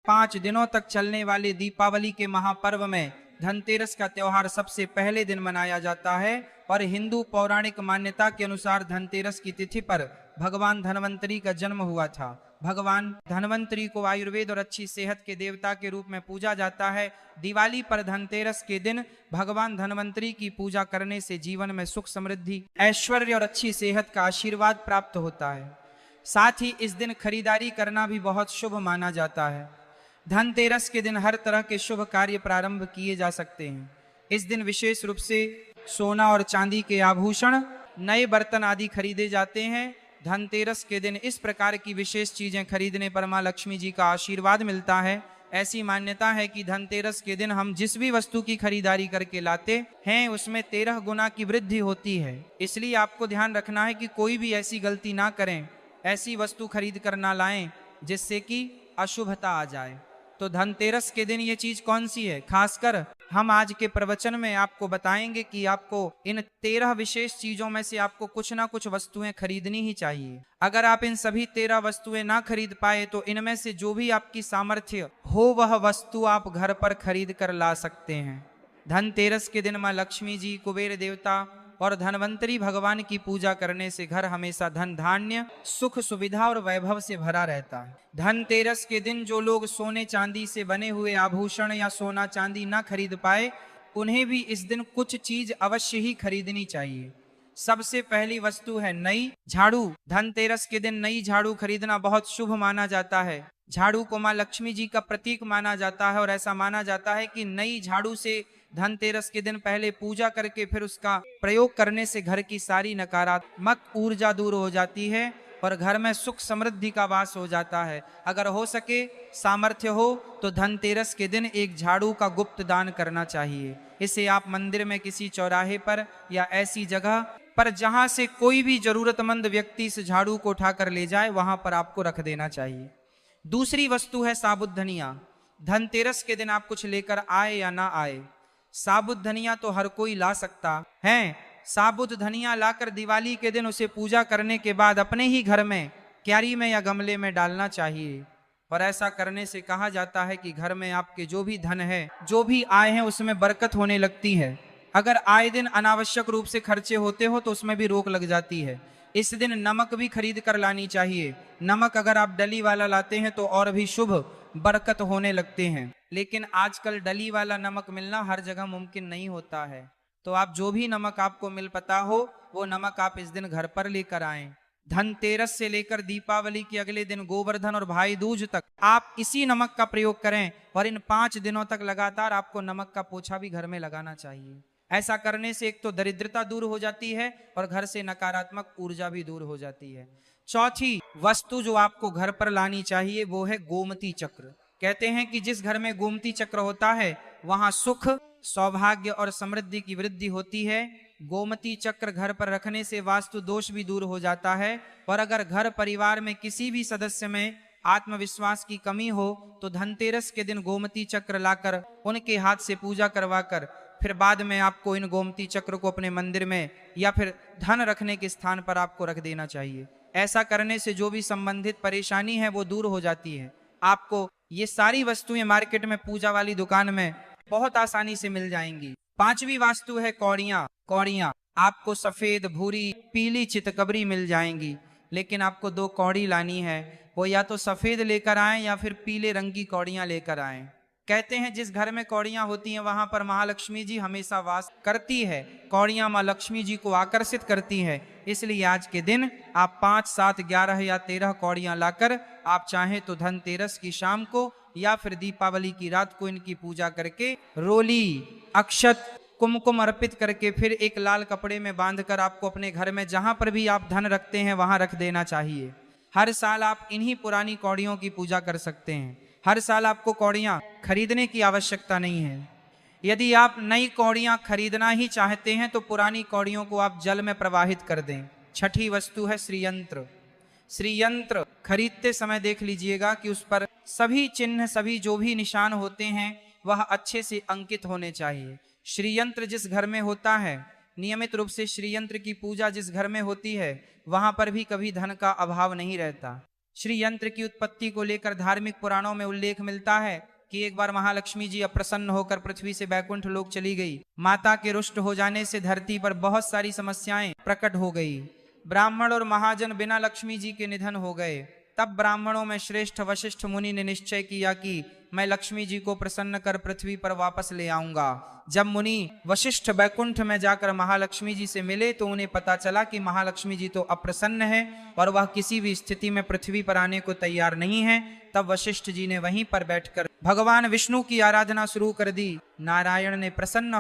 5 दिनों तक चलने वाले दीपावली के महापर्व में धनतेरस का त्योहार सबसे पहले दिन मनाया जाता है और हिंदू पौराणिक मान्यता के अनुसार धनतेरस की तिथि पर भगवान धन्वंतरी का जन्म हुआ था। भगवान धन्वंतरी को आयुर्वेद और अच्छी सेहत के देवता के रूप में पूजा जाता है। दिवाली पर धनतेरस के दिन भगवान धन्वंतरी की पूजा करने से जीवन में सुख समृद्धि ऐश्वर्य और अच्छी सेहत का आशीर्वाद प्राप्त होता है। साथ ही इस दिन खरीदारी करना भी बहुत शुभ माना जाता है। धनतेरस के दिन हर तरह के शुभ कार्य प्रारंभ किए जा सकते हैं। इस दिन विशेष रूप से सोना और चांदी के आभूषण, नए बर्तन आदि खरीदे जाते हैं। धनतेरस के दिन इस प्रकार की विशेष चीजें खरीदने पर मां लक्ष्मी जी का आशीर्वाद मिलता है। ऐसी मान्यता है कि धनतेरस के दिन हम जिस भी वस्तु की खरीदारी करके लाते हैं उसमें 13 गुना की वृद्धि होती है। इसलिए आपको ध्यान रखना है कि कोई भी ऐसी गलती ना करें, ऐसी वस्तु खरीद कर ना लाएं जिससे कि अशुभता आ जाए। तो धनतेरस के दिन ये चीज कौन सी है, खासकर हम आज के प्रवचन में आपको बताएंगे कि आपको इन 13 विशेष चीजों में से आपको कुछ ना कुछ वस्तुएं खरीदनी ही चाहिए। अगर आप इन सभी 13 वस्तुएं ना खरीद पाए तो इनमें से जो भी आपकी सामर्थ्य हो वह वस्तु आप घर पर खरीद कर ला सकते हैं। धनतेरस के दिन मां लक्ष्मी जी, कुबेर देवता और धन्वंतरी भगवान की पूजा करने से घर हमेशा धन धान्य, सुख सुविधा और वैभव से भरा रहता है। धनतेरस के दिन जो लोग सोने चांदी से बने हुए आभूषण या सोना चांदी ना खरीद पाए उन्हें भी इस दिन कुछ चीज अवश्य ही खरीदनी चाहिए। सबसे पहली वस्तु है नई झाड़ू। धनतेरस के दिन नई झाड़ू खरीदना बहुत शुभ माना जाता है। झाड़ू को मां लक्ष्मी जी का प्रतीक माना जाता है और ऐसा माना जाता है कि नई झाड़ू से धनतेरस के दिन पहले पूजा करके फिर उसका प्रयोग करने से घर की सारी नकारात्मक ऊर्जा दूर हो जाती है और घर में सुख समृद्धि का वास हो जाता है। अगर हो सके, सामर्थ्य हो तो धनतेरस के दिन एक झाड़ू का गुप्त दान करना चाहिए। इसे आप मंदिर में किसी चौराहे पर या ऐसी जगह पर जहां से कोई भी जरूरतमंद व्यक्ति इस झाड़ू को उठाकर ले जाए वहां पर आपको रख देना चाहिए। दूसरी वस्तु है साबुत धनिया। धनतेरस के दिन आप कुछ लेकर आए या ना आए, साबुत धनिया तो हर कोई ला सकता है। साबुत धनिया लाकर दिवाली के दिन उसे पूजा करने के बाद अपने ही घर में क्यारी में या गमले में डालना चाहिए। और ऐसा करने से कहा जाता है कि घर में आपके जो भी धन है, जो भी आए हैं उसमें बरकत होने लगती है। अगर आए दिन अनावश्यक रूप से खर्चे होते हो तो उसमें भी रोक लग जाती है। इस दिन नमक भी खरीद कर लानी चाहिए। नमक अगर आप डली वाला लाते हैं तो और भी शुभ बरकत होने लगते हैं। लेकिन आजकल डली वाला नमक मिलना हर जगह मुमकिन नहीं होता है, तो आप जो भी नमक आपको मिल पता हो वो नमक आप इस दिन घर पर लेकर आएं। धनतेरस से लेकर दीपावली के अगले दिन गोवर्धन और भाई दूज तक आप इसी नमक का प्रयोग करें और इन 5 दिनों तक लगातार आपको नमक का पोछा भी घर में लगाना चाहिए। ऐसा करने से एक तो दरिद्रता दूर हो जाती है और घर से नकारात्मक ऊर्जा भी दूर हो जाती है। चौथी वस्तु जो आपको घर पर लानी चाहिए वो है गोमती चक्र। कहते हैं कि जिस घर में गोमती चक्र होता है वहां सुख, सौभाग्य और समृद्धि की वृद्धि होती है। गोमती चक्र घर पर रखने से वास्तु दोष भी दूर हो जाता है। और अगर घर परिवार में किसी भी सदस्य में आत्मविश्वास की कमी हो तो धनतेरस के दिन गोमती चक्र लाकर उनके हाथ से पूजा करवाकर फिर बाद में आपको इन गोमती चक्र को अपने मंदिर में या फिर धन रखने के स्थान पर आपको रख देना चाहिए। ऐसा करने से जो भी संबंधित परेशानी है वो दूर हो जाती है। आपको ये सारी वस्तुएं मार्केट में पूजा वाली दुकान में बहुत आसानी से मिल जाएंगी। 5वीं वास्तु है कौड़ियां। कौड़ियां आपको सफेद, भूरी, पीली चितकबरी मिल जाएंगी, लेकिन आपको 2 कौड़ी लानी है। वो या तो सफेद लेकर आए या फिर पीले रंग की कौड़ियां लेकर आए। कहते हैं जिस घर में कौड़ियां होती हैं वहां पर महालक्ष्मी जी हमेशा वास करती है। कौड़ियां मां लक्ष्मी जी को आकर्षित करती है। इसलिए आज के दिन आप 5, 7, 11 या 13 कौड़ियां लाकर आप चाहें तो धनतेरस की शाम को या फिर दीपावली की रात को इनकी पूजा करके रोली, अक्षत, कुमकुम अर्पित करके फिर एक लाल कपड़े में बांधकर आपको अपने घर में जहां पर भी आप धन रखते हैं वहां रख देना चाहिए। हर साल आप इन्हीं पुरानी कौड़ियों की पूजा कर सकते हैं। हर साल आपको कौड़ियां खरीदने की आवश्यकता नहीं है। यदि आप नई कौड़ियां खरीदना ही चाहते हैं तो पुरानी कौड़ियों को आप जल में प्रवाहित कर दें। छठी वस्तु है श्रीयंत्र। श्रीयंत्र खरीदते समय देख लीजिएगा कि उस पर सभी चिन्ह, सभी जो भी निशान होते हैं वह अच्छे से अंकित होने चाहिए। श्रीयंत्र जिस घर में होता है, नियमित रूप से श्रीयंत्र की पूजा जिस घर में होती है वहां पर भी कभी धन का अभाव नहीं रहता। श्री यंत्र की उत्पत्ति को लेकर धार्मिक पुराणों में उल्लेख मिलता है कि एक बार महालक्ष्मी जी अप्रसन्न होकर पृथ्वी से बैकुंठ लोक चली गई। माता के रुष्ट हो जाने से धरती पर बहुत सारी समस्याएं प्रकट हो गई। ब्राह्मण और महाजन बिना लक्ष्मी जी के निधन हो गए। तब ब्राह्मणों में श्रेष्ठ वशिष्ठ मुनि ने निश्चय किया कि मैं लक्ष्मी जी को प्रसन्न कर पृथ्वी पर वापस ले आऊंगा। जब मुनि वशिष्ठ बैकुंठ में जाकर महालक्ष्मी जी से मिले तो उन्हें पता चला कि महालक्ष्मी जी तो अप्रसन्न है और वह किसी भी स्थिति में पृथ्वी पर आने को तैयार नहीं है। तब वशिष्ठ जी ने वहीं पर बैठकर भगवान विष्णु की आराधना शुरू कर दी। नारायण ने प्रसन्न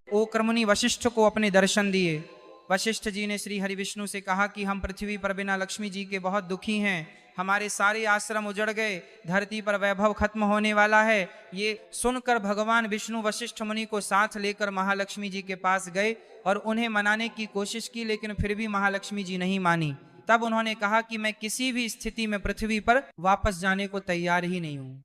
होकर मुनि वशिष्ठ को अपने दर्शन दिए। वशिष्ठ जी ने श्री हरि विष्णु से कहा कि हम पृथ्वी पर बिना लक्ष्मी जी के बहुत दुखी हैं। हमारे सारे आश्रम उजड़ गए, धरती पर वैभव खत्म होने वाला है। ये सुनकर भगवान विष्णु वशिष्ठ मुनि को साथ लेकर महालक्ष्मी जी के पास गए और उन्हें मनाने की कोशिश की, लेकिन फिर भी महालक्ष्मी जी नहीं मानी। तब उन्होंने कहा कि मैं किसी भी स्थिति में पृथ्वी पर वापस जाने को तैयार ही नहीं हूं।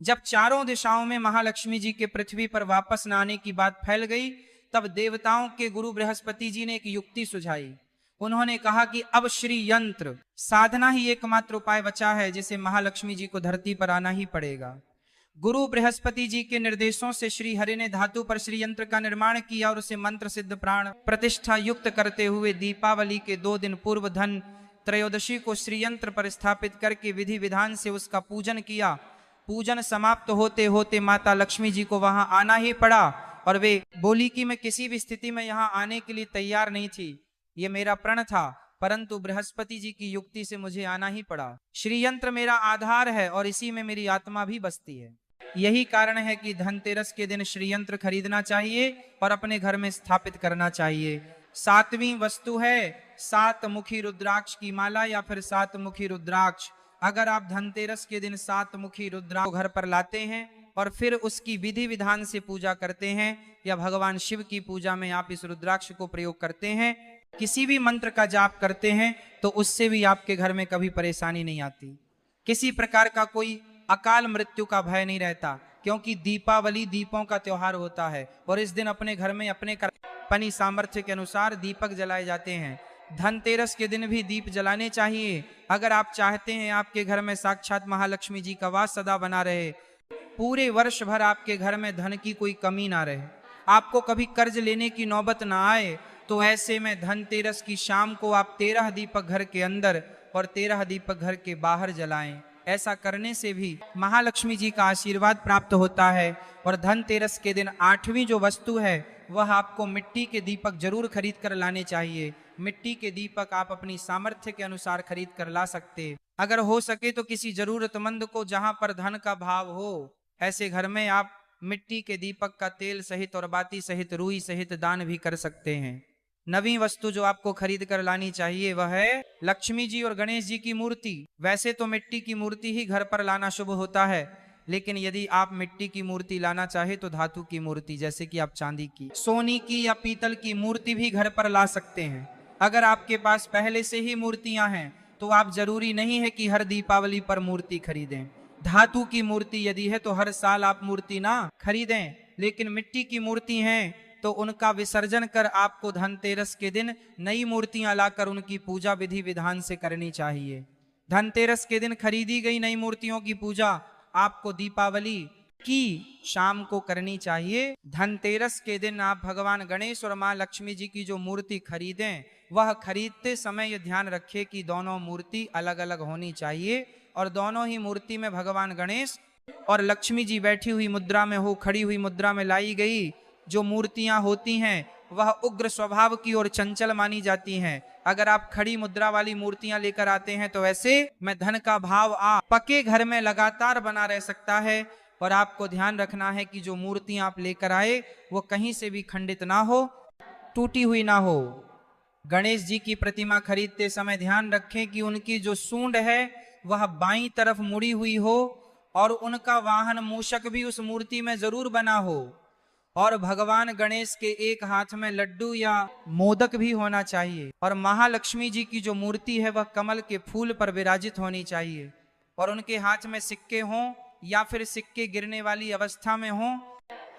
जब चारों दिशाओं में महालक्ष्मी जी के पृथ्वी पर वापस न आने की बात फैल गई, तब देवताओं के गुरु बृहस्पति जी ने एक युक्ति सुझाई। उन्होंने कहा कि अब श्री यंत्र साधना ही एकमात्र उपाय बचा है, जिसे महालक्ष्मी जी को धरती पर आना ही पड़ेगा। गुरु बृहस्पति जी के निर्देशों से श्री हरि ने धातु पर श्री यंत्र का निर्माण किया और उसे मंत्र सिद्ध प्राण प्रतिष्ठा युक्त करते हुए दीपावली के 2 दिन पूर्व धन त्रयोदशी को श्री यंत्र पर स्थापित करके विधि विधान से उसका पूजन किया। पूजन समाप्त होते होते माता लक्ष्मी जी को वहां आना ही पड़ा और वे बोली कि मैं किसी भी स्थिति में यहाँ आने के लिए तैयार नहीं थी, ये मेरा प्रण था, परंतु बृहस्पति जी की युक्ति से मुझे आना ही पड़ा। श्री यंत्र मेरा आधार है और इसी में मेरी आत्मा भी बसती है। यही कारण है कि धनतेरस के दिन श्री यंत्र खरीदना चाहिए और अपने घर में स्थापित करना चाहिए। 7वीं वस्तु है 7 मुखी रुद्राक्ष की माला या फिर 7 मुखी रुद्राक्ष। अगर आप धनतेरस के दिन 7 मुखी रुद्राक्ष घर पर लाते हैं और फिर उसकी विधि विधान से पूजा करते हैं या भगवान शिव की पूजा में आप इस रुद्राक्ष को प्रयोग करते हैं, किसी भी मंत्र का जाप करते हैं, तो उससे भी आपके घर में कभी परेशानी नहीं आती। किसी प्रकार का कोई अकाल मृत्यु का भय नहीं रहता, क्योंकि दीपावली दीपों का त्योहार होता है और इस दिन अपने घर में अपने सामर्थ्य के अनुसार दीपक जलाए जाते हैं। धनतेरस के दिन भी दीप जलाने चाहिए। अगर आप चाहते हैं आपके घर में साक्षात महालक्ष्मी जी का वास सदा बना रहे, पूरे वर्ष भर आपके घर में धन की कोई कमी ना रहे, आपको कभी कर्ज लेने की नौबत ना आए, तो ऐसे में धनतेरस की शाम को आप 13 दीपक घर के अंदर और 13 दीपक घर के बाहर जलाएं। ऐसा करने से भी महालक्ष्मी जी का आशीर्वाद प्राप्त होता है। और धनतेरस के दिन 8वीं जो वस्तु है वह आपको मिट्टी के दीपक जरूर खरीद कर लाने चाहिए। मिट्टी के दीपक आप अपनी सामर्थ्य के अनुसार खरीद कर ला सकते। अगर हो सके तो किसी जरूरतमंद को, जहां पर धन का भाव हो, ऐसे घर में आप मिट्टी के दीपक का तेल सहित और बाती सहित रुई सहित दान भी कर सकते हैं। 9वीं वस्तु जो आपको खरीद कर लानी चाहिए वह है लक्ष्मी जी और गणेश जी की मूर्ति। वैसे तो मिट्टी की मूर्ति ही घर पर लाना शुभ होता है, लेकिन यदि आप मिट्टी की मूर्ति लाना चाहे तो धातु की मूर्ति, जैसे कि आप चांदी की, सोने की या पीतल की मूर्ति भी घर पर ला सकते हैं। अगर आपके पास पहले से ही मूर्तियां हैं तो आप जरूरी नहीं है कि हर दीपावली पर मूर्ति खरीदें। धातु की मूर्ति यदि है तो हर साल आप मूर्ति ना खरीदें, लेकिन मिट्टी की मूर्ति हैं तो उनका विसर्जन कर आपको धनतेरस के दिन नई मूर्तियां लाकर उनकी पूजा विधि विधान से करनी चाहिए। धनतेरस के दिन खरीदी गई नई मूर्तियों की पूजा आपको दीपावली की शाम को करनी चाहिए। धनतेरस के दिन आप भगवान गणेश और मां लक्ष्मी जी की जो मूर्ति खरीदें, वह खरीदते समय यह ध्यान रखें कि दोनों मूर्ति अलग अलग होनी चाहिए और दोनों ही मूर्ति में भगवान गणेश और लक्ष्मी जी बैठी हुई मुद्रा में हो, खड़ी हुई मुद्रा में लाई गई जो मूर्तियां होती हैं वह उग्र स्वभाव की और चंचल मानी जाती हैं। अगर आप खड़ी मुद्रा वाली मूर्तियां लेकर आते हैं तो ऐसे में धन का भाव आप पक्के घर में लगातार बना रह सकता है। और आपको ध्यान रखना है कि जो मूर्तियां आप लेकर आए वो कहीं से भी खंडित ना हो, टूटी हुई ना हो। गणेश जी की प्रतिमा खरीदते समय ध्यान रखें कि उनकी जो सूंड है वह बाईं तरफ मुड़ी हुई हो और उनका वाहन मूषक भी उस मूर्ति में जरूर बना हो और भगवान गणेश के एक हाथ में लड्डू या मोदक भी होना चाहिए। और महालक्ष्मी जी की जो मूर्ति है वह कमल के फूल पर विराजित होनी चाहिए और उनके हाथ में सिक्के हों या फिर सिक्के गिरने वाली अवस्था में हों।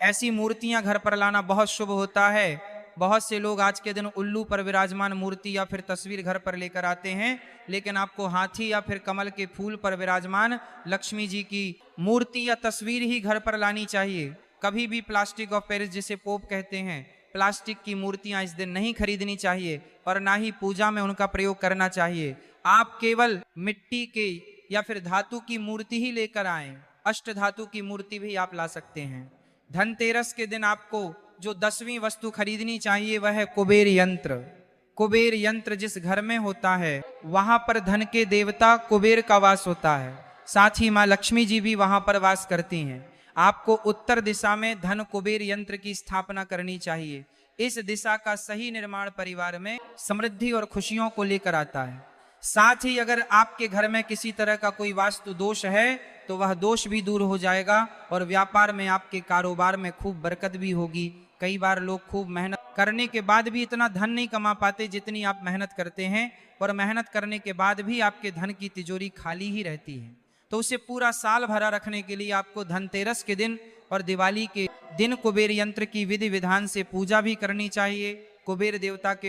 ऐसी मूर्तियां घर पर लाना बहुत शुभ होता है। बहुत से लोग आज के दिन उल्लू पर विराजमान मूर्ति या फिर तस्वीर घर पर लेकर आते हैं, लेकिन आपको हाथी या फिर कमल के फूल पर विराजमान लक्ष्मी जी की मूर्ति या तस्वीर ही घर पर लानी चाहिए। कभी भी प्लास्टिक ऑफ पेरिस, जिसे पोप कहते हैं, प्लास्टिक की मूर्तियां इस दिन नहीं खरीदनी चाहिए और ना ही पूजा में उनका प्रयोग करना चाहिए। आप केवल मिट्टी के या फिर धातु की मूर्ति ही लेकर आएं। अष्ट धातु की मूर्ति भी आप ला सकते हैं। धनतेरस के दिन आपको जो 10वीं वस्तु खरीदनी चाहिए वह है कुबेर यंत्र। कुबेर यंत्र जिस घर में होता है वहां पर धन के देवता कुबेर का वास होता है, साथ ही माँ लक्ष्मी जी भी वहां पर वास करती हैं। आपको उत्तर दिशा में धन कुबेर यंत्र की स्थापना करनी चाहिए। इस दिशा का सही निर्माण परिवार में समृद्धि और खुशियों को लेकर आता है। साथ ही अगर आपके घर में किसी तरह का कोई वास्तु दोष है तो वह दोष भी दूर हो जाएगा और व्यापार में, आपके कारोबार में खूब बरकत भी होगी। कई बार लोग खूब मेहनत करने के बाद भी इतना धन नहीं कमा पाते जितनी आप मेहनत करते हैं, और मेहनत करने के बाद भी आपके धन की तिजोरी खाली ही रहती है। तो उसे पूरा साल भरा रखने के लिए आपको धनतेरस के दिन और दिवाली के दिन कुबेर यंत्र की विधि विधान से पूजा भी करनी चाहिए। कुबेर देवता के